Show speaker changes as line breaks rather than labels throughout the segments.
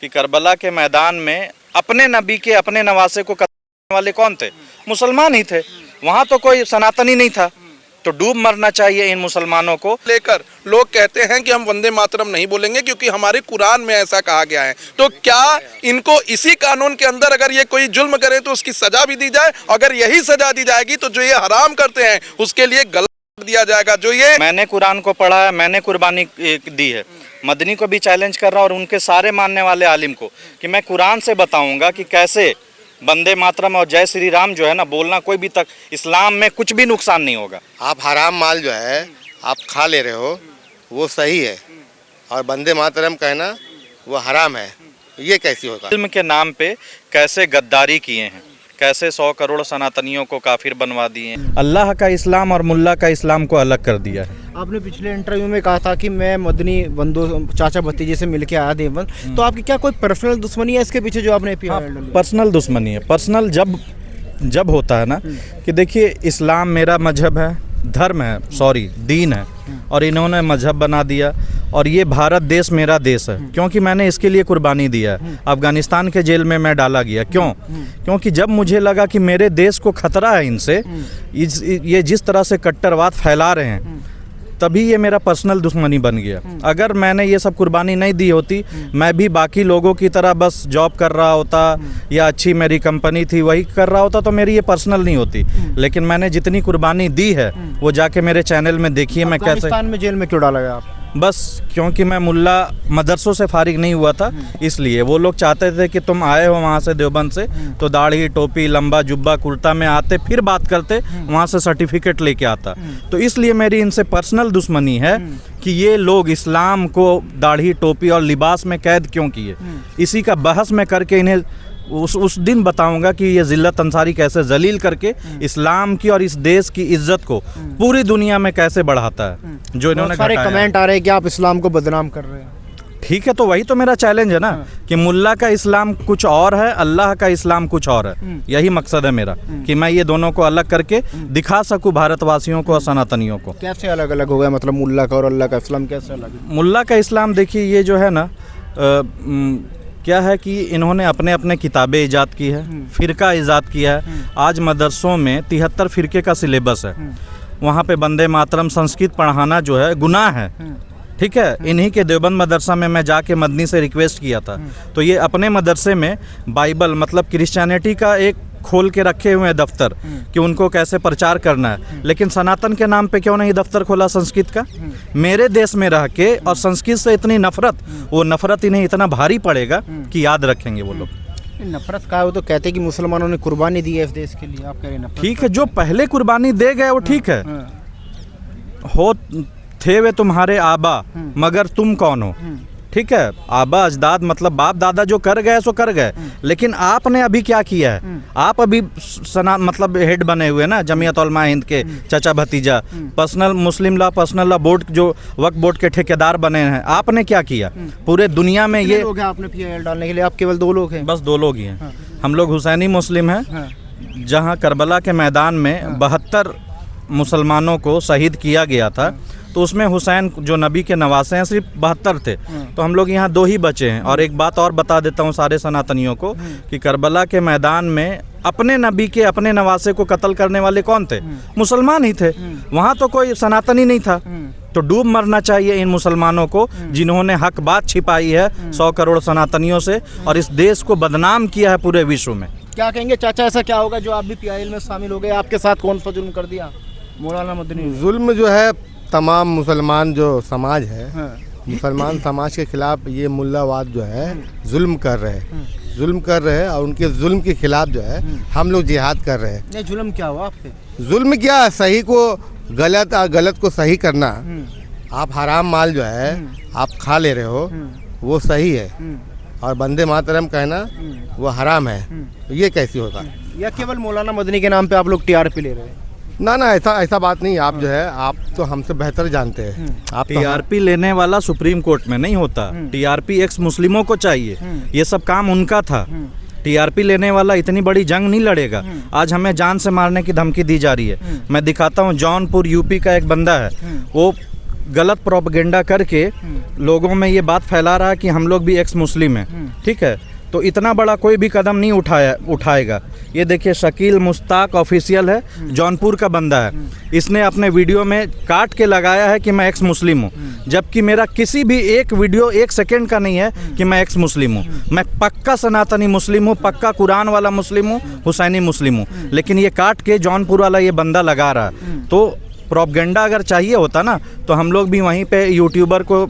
कि करबला के मैदान में अपने नबी के अपने नवासे को कत्ल करने वाले कौन थे? मुसलमान ही थे। वहाँ तो कोई सनातनी नहीं था। तो डूब मरना चाहिए इन मुसलमानों को
लेकर लोग कहते हैं कि हम वंदे मातरम नहीं बोलेंगे क्योंकि हमारे कुरान में ऐसा कहा गया है। तो क्या इनको इसी कानून के अंदर अगर ये कोई जुल्म करे तो उसकी सजा भी दी जाए? अगर यही सजा दी जाएगी तो जो ये हराम करते हैं उसके लिए गलत दिया जाएगा। जो ये
मैंने कुरान को पढ़ा है, मैंने कुर्बानी दी है। मदनी को भी चैलेंज कर रहा हूँ और उनके सारे मानने वाले आलिम को कि मैं कुरान से बताऊंगा कि कैसे वंदे मातरम और जय श्री राम जो है ना बोलना कोई भी तक इस्लाम में कुछ भी नुकसान नहीं होगा।
आप हराम माल जो है आप खा ले रहे हो वो सही है और वंदे मातरम कहना वो हराम है, ये कैसी होगा?
इल्म के नाम पे कैसे गद्दारी किए हैं, कैसे 100 करोड़ सनातनियों को काफिर बनवा दिए हैं। अल्लाह का इस्लाम और मुल्ला का इस्लाम को अलग कर दिया है।
आपने पिछले इंटरव्यू में कहा था कि मैं मदनी बंदो चाचा भतीजे से मिलके आया देवबंद, तो आपकी क्या कोई पर्सनल दुश्मनी है इसके पीछे जो आपने
पर्सनल दुश्मनी है। पर्सनल जब होता है ना कि देखिए इस्लाम मेरा मजहब है, धर्म है, दीन है और इन्होंने मजहब बना दिया और ये भारत देश मेरा देश है क्योंकि मैंने इसके लिए कुर्बानी दिया है। अफगानिस्तान के जेल में मैं डाला गया क्यों? क्योंकि जब मुझे लगा कि मेरे देश को खतरा है इनसे, ये जिस तरह से कट्टरवाद फैला रहे हैं, तभी ये मेरा पर्सनल दुश्मनी बन गया। अगर मैंने ये सब कुर्बानी नहीं दी होती, मैं भी बाकी लोगों की तरह बस जॉब कर रहा होता या अच्छी मेरी कंपनी थी वही कर रहा होता तो मेरी ये पर्सनल नहीं होती। लेकिन मैंने जितनी कुर्बानी दी है वो जाके मेरे चैनल में देखिए। मैं कैसे
अफगानिस्तान में जेल में क्यों डाला गया आप?
बस क्योंकि मैं मुल्ला मदरसों से फारिग नहीं हुआ था, इसलिए वो लोग चाहते थे कि तुम आए हो वहाँ से देवबंद से तो दाढ़ी टोपी लंबा जुब्बा कुर्ता में आते फिर बात करते, वहाँ से सर्टिफिकेट लेके आता। तो इसलिए मेरी इनसे पर्सनल दुश्मनी है कि ये लोग इस्लाम को दाढ़ी टोपी और लिबास में कैद क्यों किए। इसी का बहस में करके इन्हें उस दिन बताऊंगा कि ये जिल्लत अंसारी कैसे जलील करके इस्लाम की और इस देश की इज्जत को पूरी दुनिया में कैसे बढ़ाता है। जो इन्होंने
सारे कमेंट आ रहे हैं कि आप इस्लाम को बदनाम कर रहे हैं।
ठीक है, तो वही तो मेरा चैलेंज है ना कि मुल्ला का इस्लाम कुछ और है, अल्लाह का इस्लाम कुछ और है। यही मकसद है मेरा कि मैं ये दोनों को अलग करके दिखा सकूं भारतवासियों को और सनातनियों को।
कैसे अलग अलग हो गया, मतलब मुल्ला का और अल्लाह का इस्लाम कैसे अलग है?
मुल्ला का इस्लाम देखिए ये जो है ना क्या है कि इन्होंने अपने अपने किताबें ईजाद की है, फ़िरका ईजाद किया है। आज मदरसों में 73 फ़िरके का सिलेबस है। वहाँ पे वंदे मातरम संस्कृत पढ़ाना जो है गुनाह है। ठीक है, इन्हीं के देवबंद मदरसा में मैं जाके मदनी से रिक्वेस्ट किया था तो ये अपने मदरसे में बाइबल मतलब क्रिश्चियनिटी का एक खोल के रखे हुए हैं दफ्तर कि उनको कैसे प्रचार करना है। लेकिन सनातन के नाम पे क्यों नहीं दफ्तर खोला संस्कृत का? मेरे देश में रह के और संस्कृत से इतनी नफरत, वो नफरत इन्हें इतना भारी पड़ेगा कि याद रखेंगे वो लोग।
नफरत का वो तो कहते हैं कि मुसलमानों ने कुर्बानी दी है इस देश के लिए, आप कह रहे हैं
ठीक है, जो पहले कुर्बानी दे गए वो ठीक है, हो थे वे तुम्हारे आबा मगर तुम कौन हो। ठीक है, आबा अजदाद मतलब बाप दादा जो कर गए सो कर गए, लेकिन आपने अभी क्या किया है? आप अभी मतलब हेड बने हुए ना जमीयत उलमा हिंद के चाचा भतीजा, पर्सनल मुस्लिम लॉ पर्सनल लॉ बोर्ड जो वक्फ बोर्ड के ठेकेदार बने हैं। आपने क्या किया? पूरे दुनिया में ये
लोग हैं आपने PIL डालने के लिए, आप केवल 2 लोग हैं?
बस 2 लोग ही हैं। हम लोग हुसैनी मुस्लिम हैं। जहाँ करबला के मैदान में 72 मुसलमानों को शहीद किया गया था तो उसमें हुसैन जो नबी के नवासे हैं सिर्फ 72 थे। तो हम लोग यहाँ 2 ही बचे हैं। और एक बात और बता देता हूँ सारे सनातनियों को कि करबला के मैदान में अपने नबी के अपने नवासे को कत्ल करने वाले कौन थे? मुसलमान ही थे। वहाँ तो कोई सनातनी नहीं था। तो डूब मरना चाहिए इन मुसलमानों को जिन्होंने हक बात छिपाई है 100 करोड़ सनातनियों से और इस देश को बदनाम किया है पूरे विश्व में।
क्या कहेंगे चाचा, ऐसा क्या होगा जो आप भी PIL में शामिल हो गए? आपके साथ कौन सा जुल्म कर दिया मौलाना मदनी?
जुल्म जो है तमाम मुसलमान जो समाज है, मुसलमान समाज के खिलाफ ये मुल्लावाद जो है जुल्म कर रहे हैं और उनके जुल्म के खिलाफ जो है हम लोग जिहाद कर रहे हैं।
नहीं, जुल्म क्या हुआ आप पे?
जुल्म क्या, सही को गलत और गलत को सही करना। आप हराम माल जो है आप खा ले रहे हो वो सही है और वंदे मातरम कहना वो हराम है, ये कैसी होगा?
या केवल मौलाना मदनी के नाम पे आप लोग TRP ले रहे हैं?
ना ऐसा बात नहीं। आप जो है आप तो हमसे बेहतर जानते हैं। आप
TRP लेने वाला सुप्रीम कोर्ट में नहीं होता। TRP एक्स मुस्लिमों को चाहिए, ये सब काम उनका था। TRP लेने वाला इतनी बड़ी जंग नहीं लड़ेगा। आज हमें जान से मारने की धमकी दी जा रही है। मैं दिखाता हूँ, जौनपुर UP का एक बंदा है, वो गलत प्रोपेगेंडा करके लोगों में ये बात फैला रहा है कि हम लोग भी एक्स मुस्लिम हैं, ठीक है। तो इतना बड़ा कोई भी कदम नहीं उठाएगा। ये देखिए शकील मुश्ताक ऑफिशियल है, जौनपुर का बंदा है, इसने अपने वीडियो में काट के लगाया है कि मैं एक्स मुस्लिम हूँ, जबकि मेरा किसी भी एक वीडियो 1 सेकंड का नहीं है कि मैं एक्स मुस्लिम हूँ। मैं पक्का सनातनी मुस्लिम हूँ, पक्का कुरान वाला मुस्लिम हूँ, हुसैनी मुस्लिम हूँ, लेकिन ये काट के जौनपुर वाला ये बंदा लगा रहा है। तो प्रोपेगेंडा अगर चाहिए होता ना तो हम लोग भी वहीं पे यूट्यूबर को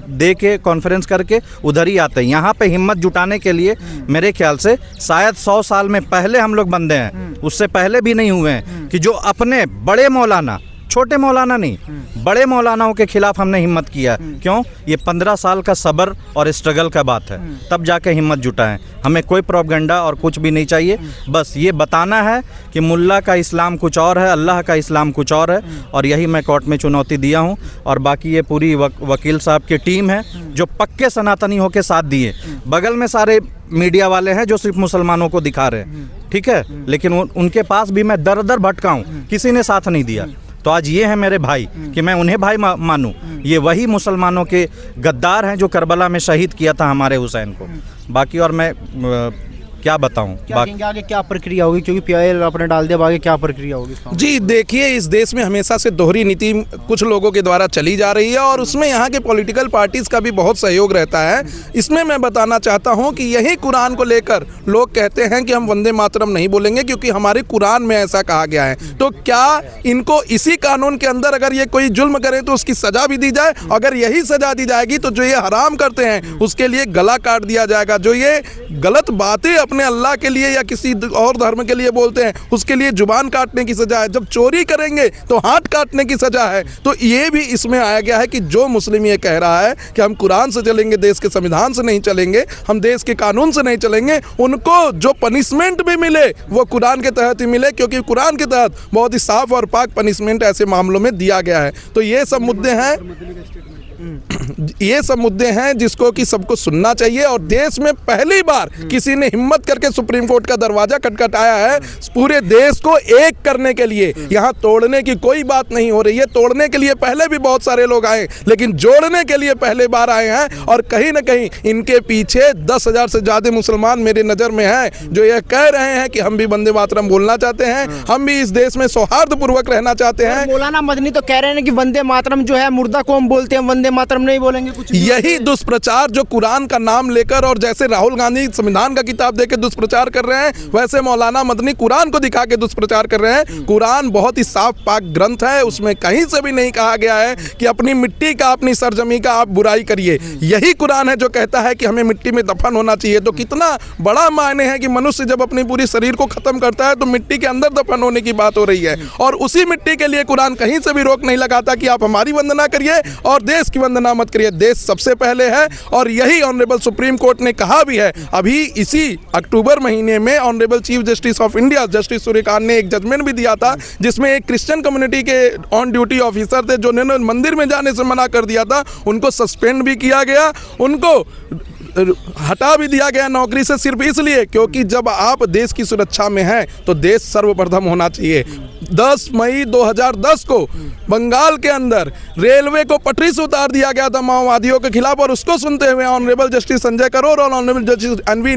दे के कॉन्फ्रेंस करके उधर ही आते हैं। यहाँ पे हिम्मत जुटाने के लिए मेरे ख्याल से शायद 100 साल में पहले हम लोग बंदे हैं, उससे पहले भी नहीं हुए हैं कि जो अपने बड़े मौलाना, छोटे मौलाना नहीं, बड़े मौलानाओं के खिलाफ हमने हिम्मत किया। क्यों? ये 15 साल का सब्र और स्ट्रगल का बात है, तब जाके हिम्मत जुटाएं। हमें कोई प्रोपेगेंडा और कुछ भी नहीं चाहिए, बस ये बताना है कि मुल्ला का इस्लाम कुछ और है, अल्लाह का इस्लाम कुछ और है, और यही मैं कोर्ट में चुनौती दिया हूँ। और बाकी ये पूरी वकील साहब की टीम है जो पक्के सनातनी होकर साथ दिए। बगल में सारे मीडिया वाले हैं जो सिर्फ मुसलमानों को दिखा रहे हैं, ठीक है, लेकिन उनके पास भी मैं दर दर भटका हूँ, किसी ने साथ नहीं दिया। तो आज ये है मेरे भाई कि मैं उन्हें भाई मानूं। ये वही मुसलमानों के गद्दार हैं जो करबला में शहीद किया था हमारे हुसैन को। बाकी और मैं क्या बताऊं,
क्या कहेंगे आगे क्या प्रक्रिया होगी, क्योंकि पीआईएल आपने डाल दिया, आगे क्या प्रक्रिया होगी?
जी देखिए, इस देश में हमेशा से दोहरी नीति कुछ लोगों के द्वारा चली जा रही है और उसमें यहाँ के पॉलिटिकल पार्टीज़ का भी बहुत सहयोग रहता है। इसमें मैं बताना चाहता हूँ कि यही कुरान को लेकर लोग कहते हैं कि हम वंदे मातरम नहीं बोलेंगे क्योंकि हमारे कुरान में ऐसा कहा गया है। तो क्या इनको इसी कानून के अंदर अगर ये कोई जुल्म करे तो उसकी सज़ा भी दी जाए? अगर यही सज़ा दी जाएगी तो जो ये हराम करते हैं उसके लिए गला काट दिया जाएगा। जो ये गलत बातें अपने अल्लाह के लिए या किसी और धर्म के लिए बोलते हैं उसके लिए जुबान काटने की सजा है। जब चोरी करेंगे तो हाथ काटने की सजा है। तो ये भी इसमें आया गया है कि जो मुस्लिम ये कह रहा है कि हम कुरान से चलेंगे, देश के संविधान से नहीं चलेंगे, हम देश के कानून से नहीं चलेंगे, उनको जो पनिशमेंट भी मिले वो कुरान के तहत ही मिले, क्योंकि कुरान के तहत बहुत ही साफ और पाक पनिशमेंट ऐसे मामलों में दिया गया है। तो ये सब मुद्दे हैं, ये सब मुद्दे हैं जिसको कि सबको सुनना चाहिए। और देश में पहली बार किसी ने हिम्मत करके सुप्रीम कोर्ट का दरवाजा खटखटाया है पूरे देश को एक करने के लिए। यहाँ तोड़ने की कोई बात नहीं हो रही है। तोड़ने के लिए पहले भी बहुत सारे लोग आए, लेकिन जोड़ने के लिए पहले बार आए हैं। और कहीं ना कहीं इनके पीछे 10,000 से ज़्यादा मुसलमान मेरे नज़र में हैं जो ये कह रहे हैं कि हम भी वंदे मातरम बोलना चाहते हैं, हम भी इस देश में सौहार्दपूर्वक रहना चाहते हैं।
मौलाना मदनी तो कह रहे हैं कि वंदे मातरम जो है मुर्दा कौम बोलते हैं, वंदे मातरम नहीं बोलेंगे कुछ।
यही दुष्प्रचार जो कुरान का नाम लेकर और जैसे राहुल गांधी संविधान का किताब देकर दुष्प्रचार कर रहे हैं, वैसे मौलाना मदनी कुरान को दिखा के दुष्प्रचार कर रहे हैं। कुरान बहुत ही साफ पाक ग्रंथ है, उसमें कहीं से भी नहीं कहा गया है कि अपनी मिट्टी का, अपनी सरजमी का आप बुराई करिए। यही कुरान है जो कहता है कि हमें मिट्टी में दफन होना चाहिए। तो कितना बड़ा मायने है कि मनुष्य जब अपनी पूरी शरीर को खत्म करता है तो मिट्टी के अंदर दफन होने की बात हो रही है। और उसी मिट्टी के लिए कुरान कहीं से भी रोक नहीं लगाता कि आप हमारी वंदना करिए और देश की वंदना मत करिए। देश सबसे पहले है और यही ऑनरेबल सुप्रीम कोर्ट ने कहा भी है। अभी इसी अक्टूबर महीने में honourable chief justice of India justice Suryakant ने एक जजमेंट भी दिया था जिसमें एक क्रिश्चियन कम्युनिटी के ऑन ड्यूटी ऑफिसर थे जो उन्होंने मंदिर में जाने से मना कर दिया था, उनको सस्पेंड भी किया गया, उनको हटा भी दिया गया नौकरी से, सिर्फ इसलिए क्योंकि जब आप देश की सुरक्षा में हैं तो देश सर्वप्रथम होना चाहिए। 10 मई 2010 को बंगाल के अंदर रेलवे को पटरी से उतार दिया गया था माओवादियों के खिलाफ, और उसको सुनते हुए ऑनरेबल जस्टिस संजय करोल और honourable justice NV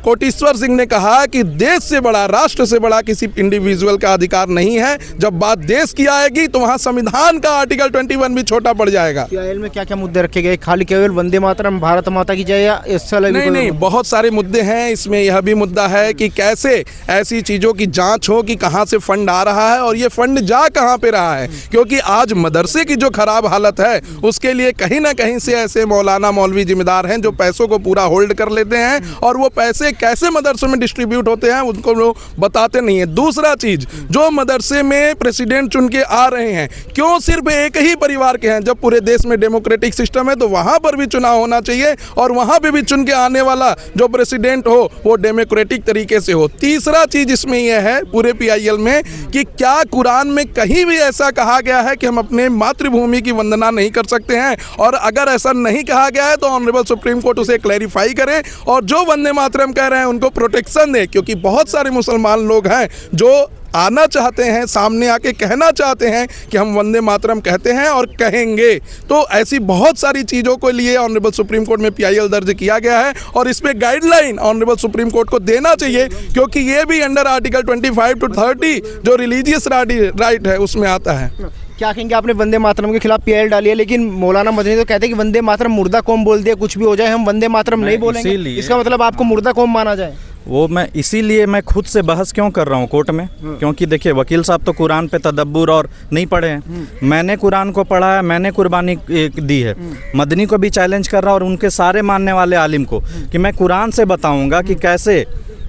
Koteshwar Singh ने कहा कि देश से बड़ा, राष्ट्र से बड़ा किसी इंडिविजुअल का अधिकार नहीं है। जब बात देश की आएगी तो वहां संविधान का आर्टिकल 21 भी छोटा पड़ जाएगा।
पीआईएल में क्या क्या मुद्दे रखे गए? खाली केवल वंदे मातरम, भारत माता की जय या इससे अलग?
नहीं, बहुत सारे मुद्दे हैं। इसमें यह भी मुद्दा है कि कैसे ऐसी चीज़ों की जांच हो कि कहां से फंड आ रहा है और ये फंड जा कहां पे रहा है, क्योंकि आज मदरसे की जो खराब हालत है उसके लिए कहीं ना कहीं से ऐसे मौलाना मौलवी जिम्मेदार हैं जो पैसों को पूरा होल्ड कर लेते हैं और वो पैसे कैसे मदरसों में डिस्ट्रीब्यूट होते हैं उनको लोग बताते नहीं है। दूसरा चीज, जो मदरसे में प्रेसिडेंट चुन के आ रहे हैं, क्यों सिर्फ एक ही परिवार के हैं? जब पूरे देश में डेमोक्रेटिक सिस्टम है तो वहां पर भी चुनाव होना चाहिए और वहां पे भी चुन के आने वाला जो प्रेसिडेंट हो वो डेमोक्रेटिक तरीके से हो। तीसरा चीज इसमें यह है पूरे पीआईएल में कि क्या कुरान में कहीं भी ऐसा कहा गया है कि हम अपने मातृभूमि की वंदना नहीं कर सकते हैं? और अगर ऐसा नहीं कहा गया है तो ऑनरेबल सुप्रीम कोर्ट उसे क्लैरिफाई करे और जो वंदे मातरम कह रहे हैं उनको प्रोटेक्शन दे, क्योंकि बहुत सारे मुसलमान लोग हैं जो आना चाहते हैं, सामने आके कहना चाहते हैं कि हम वंदे मातरम कहते हैं और कहेंगे। तो ऐसी बहुत सारी चीज़ों को लिए ऑनरेबल सुप्रीम कोर्ट में PIL दर्ज किया गया है और इस पे गाइडलाइन ऑनरेबल सुप्रीम कोर्ट को देना चाहिए, क्योंकि ये भी अंडर आर्टिकल 25 to 30 जो रिलीजियस राइट है उसमें आता है।
क्या कहेंगे, आपने वंदे मातरम के खिलाफ PIL डाली है, लेकिन मौलाना मदनी तो कहते हैं कि वंदे मातरम मुर्दा कौम बोल दिया, कुछ भी हो जाए हम वंदे मातरम नहीं बोलेंगे,
इसीलिए-
इसका मतलब आपको मुर्दा कौम माना जाए?
वो मैं इसीलिए मैं खुद से बहस क्यों कर रहा हूँ कोर्ट में, क्योंकि देखिए वकील साहब तो कुरान पे तदब्बुर और नहीं पढ़े हैं। मैंने कुरान को पढ़ा है, मैंने कुर्बानी दी है। मदनी को भी चैलेंज कर रहा और उनके सारे मानने वाले आलिम को कि मैं कुरान से बताऊंगा कि कैसे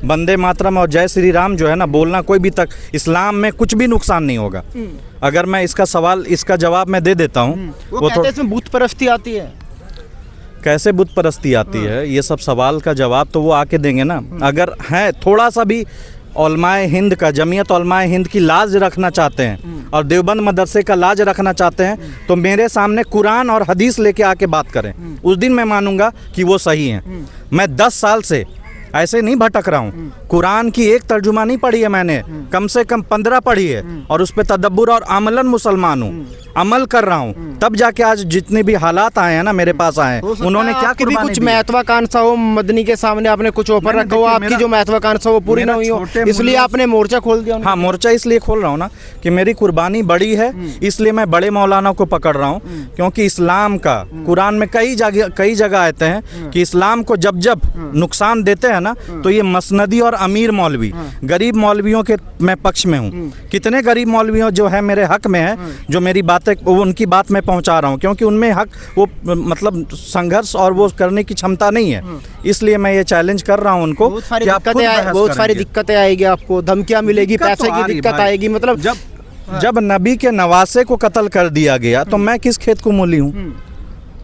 वंदे मातरम और जय श्री राम जो है ना बोलना कोई भी तक इस्लाम में कुछ भी नुकसान नहीं होगा। अगर मैं इसका जवाब मैं दे देता हूँ,
वो कहते हैं इसमें बुत परस्ती आती है।
कैसे बुत परस्ती आती है, ये सब सवाल का जवाब तो वो आके देंगे ना। अगर है थोड़ा सा भी उलमाए हिंद का, जमीयत उलमाए हिंद की लाज रखना चाहते हैं और देवबंद मदरसे का लाज रखना चाहते हैं, तो मेरे सामने कुरान और हदीस लेके आके बात करें, उस दिन मैं मानूंगा कि वो सही हैं। मैं 10 साल से ऐसे नहीं भटक रहा हूँ। कुरान की एक तर्जुमा नहीं पढ़ी है मैंने, कम से कम 15 पढ़ी है और उस पर तदब्बुर और अमलन मुसलमान हूँ, अमल कर रहा हूँ, तब जाके आज जितने भी हालात आए हैं ना मेरे पास आए हैं, उन्होंने क्या
आपकी भी
कुर्बानी
कुछ
दी?
महत्वाकांक्षा हो मदनी के सामने, आपने कुछ ऑफर रखा हो, आपकी जो महत्वाकांक्षा वो पूरी ना हुई हो, इसलिए आपने मोर्चा खोल दिया?
हाँ, मोर्चा इसलिए खोल रहा हूँ ना कि मेरी कुर्बानी बड़ी है, इसलिए मैं बड़े मौलाना को पकड़ रहा हूँ, क्योंकि इस्लाम का कुरान में कई जगह आते हैं कि इस्लाम को जब जब नुकसान देते हैं ना, तो ये मसनदी और अमीर मौलवी, गरीब मौलवियों के मैं पक्ष में हूँ। कितने गरीब मौलवियों जो है मेरे हक में है, जो मेरी बातें उनकी बात मैं पहुँचा रहा हूँ, क्योंकि उनमें हक वो मतलब संघर्ष और वो करने की क्षमता नहीं है, इसलिए मैं ये चैलेंज कर रहा हूँ उनको।
बहुत सारी दिक्कतें आएगी, आपको धमकियाँ मिलेगी, पैसे की दिक्कत आएगी। मतलब
जब नबी के नवासे को कत्ल कर दिया गया तो मैं किस खेत को मूली हूँ?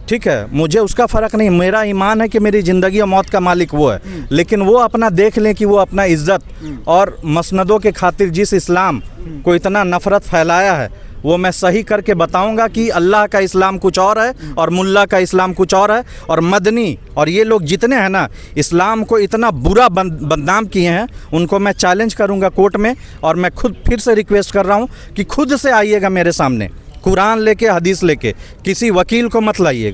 ठीक है, मुझे उसका फ़र्क नहीं, मेरा ईमान है कि मेरी ज़िंदगी और मौत का मालिक वो है, लेकिन वो अपना देख लें कि वो अपना इज्जत और मसनदों के खातिर जिस इस्लाम को इतना नफ़रत फैलाया है, वो मैं सही करके बताऊंगा कि अल्लाह का इस्लाम कुछ और है और मुल्ला का इस्लाम कुछ और है। और मदनी और ये लोग जितने हैं ना इस्लाम को इतना बुरा बदनाम किए हैं, उनको मैं चैलेंज करूंगा कोर्ट में। और मैं खुद फिर से रिक्वेस्ट कर रहा हूं कि खुद से आइएगा मेरे सामने, कुरान लेके, हदीस लेके, किसी वकील को मत लाइएगा।